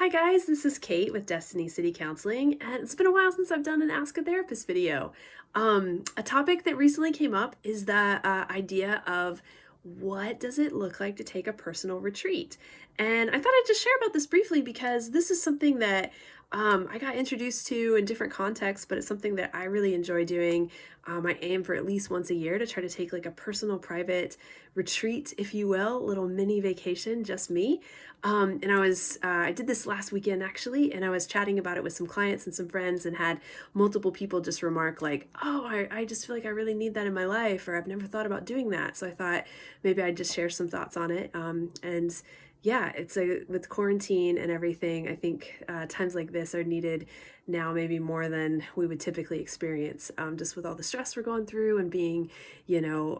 Hi guys, this is Kate with Destiny City Counseling, and it's been a while since I've done an Ask a Therapist video. A topic that recently came up is the idea of what does it look like to take a personal retreat? And I thought I'd just share about this briefly because this is something that I got introduced to in different contexts, but it's something that I really enjoy doing. I aim for at least once a year to try to take like a personal, private retreat, if you will, little mini vacation, just me. I did this last weekend actually, and I was chatting about it with some clients and some friends and had multiple people just remark like, oh, I just feel like I really need that in my life, or I've never thought about doing that. So I thought maybe I'd just share some thoughts on it. And yeah, with quarantine and everything, I think times like this are needed now maybe more than we would typically experience, just with all the stress we're going through and being,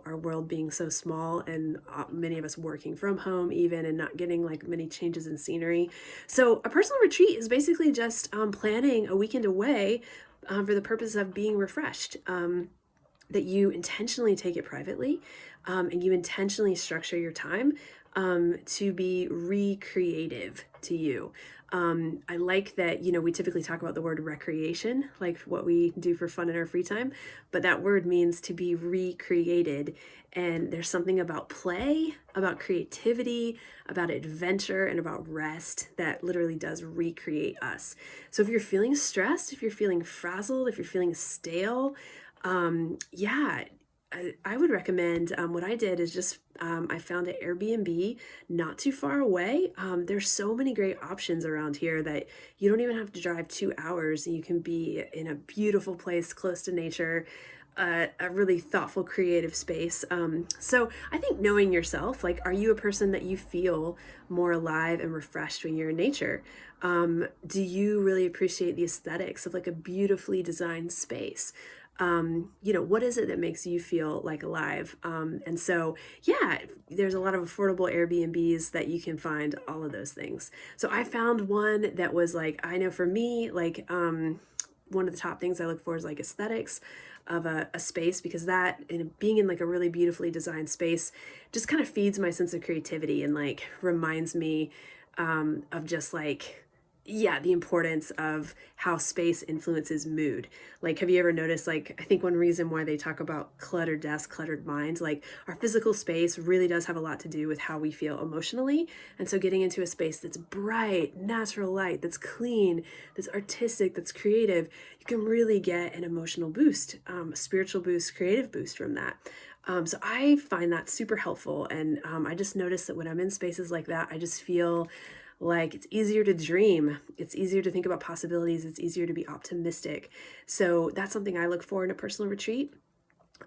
our world being so small and many of us working from home even and not getting like many changes in scenery. So a personal retreat is basically just planning a weekend away for the purpose of being refreshed. That you intentionally take it privately, and you intentionally structure your time to be recreative to you. I like that, we typically talk about the word recreation, like what we do for fun in our free time, but that word means to be recreated. And there's something about play, about creativity, about adventure, and about rest that literally does recreate us. So if you're feeling stressed, if you're feeling frazzled, if you're feeling stale, yeah, I would recommend what I did is just I found an Airbnb not too far away. There's so many great options around here that you don't even have to drive 2 hours. You can be in a beautiful place close to nature, a really thoughtful, creative space. So I think knowing yourself, like, are you a person that you feel more alive and refreshed when you're in nature? Do you really appreciate the aesthetics of like a beautifully designed space? What is it that makes you feel like alive? And so, yeah, there's a lot of affordable Airbnbs that you can find all of those things. So I found one that was like, I know for me, like, one of the top things I look for is like aesthetics of a space, because that, and being in like a really beautifully designed space, just kind of feeds my sense of creativity and like reminds me of just like, yeah, the importance of how space influences mood. Like, have you ever noticed, like, I think one reason why they talk about cluttered desks, cluttered minds, like our physical space really does have a lot to do with how we feel emotionally. And so getting into a space that's bright, natural light, that's clean, that's artistic, that's creative, you can really get an emotional boost, a spiritual boost, creative boost from that. So I find that super helpful. And I just notice that when I'm in spaces like that, I just feel like it's easier to dream, it's easier to think about possibilities, it's easier to be optimistic. So that's something I look for in a personal retreat.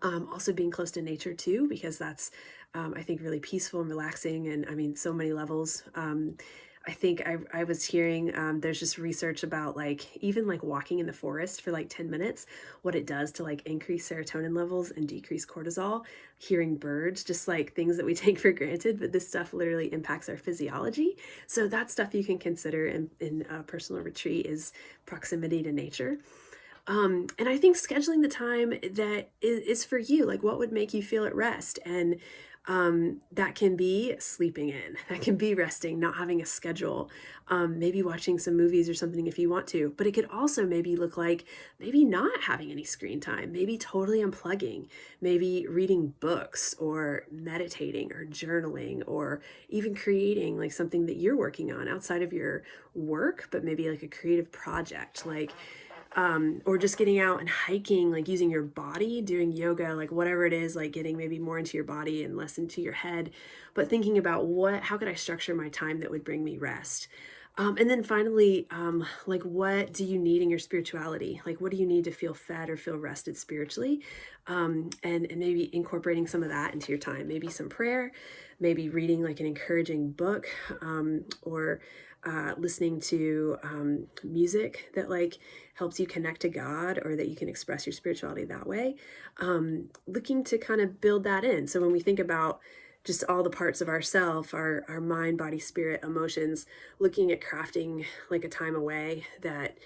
Also being close to nature too, because that's, I think, really peaceful and relaxing. And I mean, so many levels. I think I was hearing, there's just research about like even like walking in the forest for like 10 minutes, what it does to like increase serotonin levels and decrease cortisol. Hearing birds, just like things that we take for granted, but this stuff literally impacts our physiology. So that stuff you can consider in a personal retreat is proximity to nature. And I think scheduling the time that is for you, like what would make you feel at rest. And that can be sleeping in, that can be resting, not having a schedule, maybe watching some movies or something if you want to. But it could also maybe look like maybe not having any screen time, maybe totally unplugging, maybe reading books or meditating or journaling or even creating like something that you're working on outside of your work, but maybe like a creative project. Like, or just getting out and hiking, like using your body, doing yoga, like whatever it is, like getting maybe more into your body and less into your head, but thinking about how could I structure my time that would bring me rest? And then finally, like what do you need in your spirituality? Like what do you need to feel fed or feel rested spiritually? And maybe incorporating some of that into your time, maybe some prayer, maybe reading like an encouraging book, or listening to music that like helps you connect to God, or that you can express your spirituality that way. Looking to kind of build that in. So when we think about just all the parts of ourself, our mind, body, spirit, emotions, looking at crafting like a time away that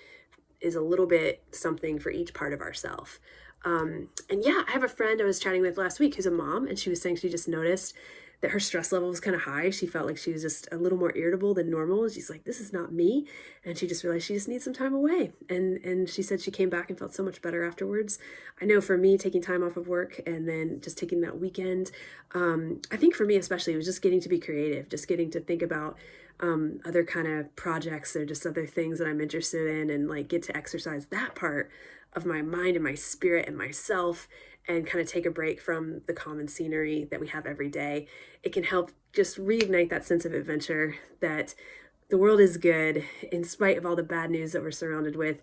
is a little bit something for each part of ourself. And yeah, I have a friend I was chatting with last week who's a mom, and she was saying she just noticed that her stress level was kind of high. She felt like she was just a little more irritable than normal. She's like, this is not me. And she just realized she just needs some time away. And she said she came back and felt so much better afterwards. I know for me, taking time off of work and then just taking that weekend, I think for me especially, it was just getting to be creative, just getting to think about other kind of projects or just other things that I'm interested in, and like get to exercise that part of my mind and my spirit and myself, and kind of take a break from the common scenery that we have every day. It can help just reignite that sense of adventure, that the world is good in spite of all the bad news that we're surrounded with.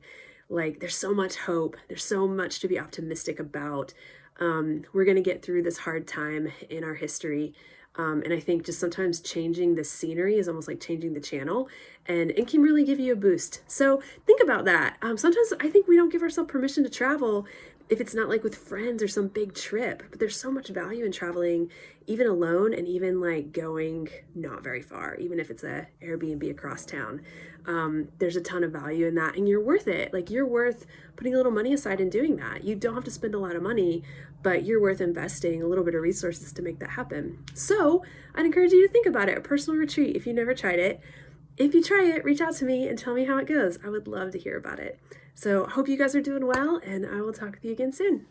Like, there's so much hope, there's so much to be optimistic about. We're going to get through this hard time in our history. And I think just sometimes changing the scenery is almost like changing the channel, and it can really give you a boost. So think about that. Sometimes I think we don't give ourselves permission to travel if it's not like with friends or some big trip, but there's so much value in traveling, even alone, and even like going not very far, even if it's a Airbnb across town. There's a ton of value in that, and you're worth it. Like, you're worth putting a little money aside and doing that. You don't have to spend a lot of money, but you're worth investing a little bit of resources to make that happen. So I'd encourage you to think about it, a personal retreat, if you never tried it. If you try it, reach out to me and tell me how it goes. I would love to hear about it. So I hope you guys are doing well, and I will talk with you again soon.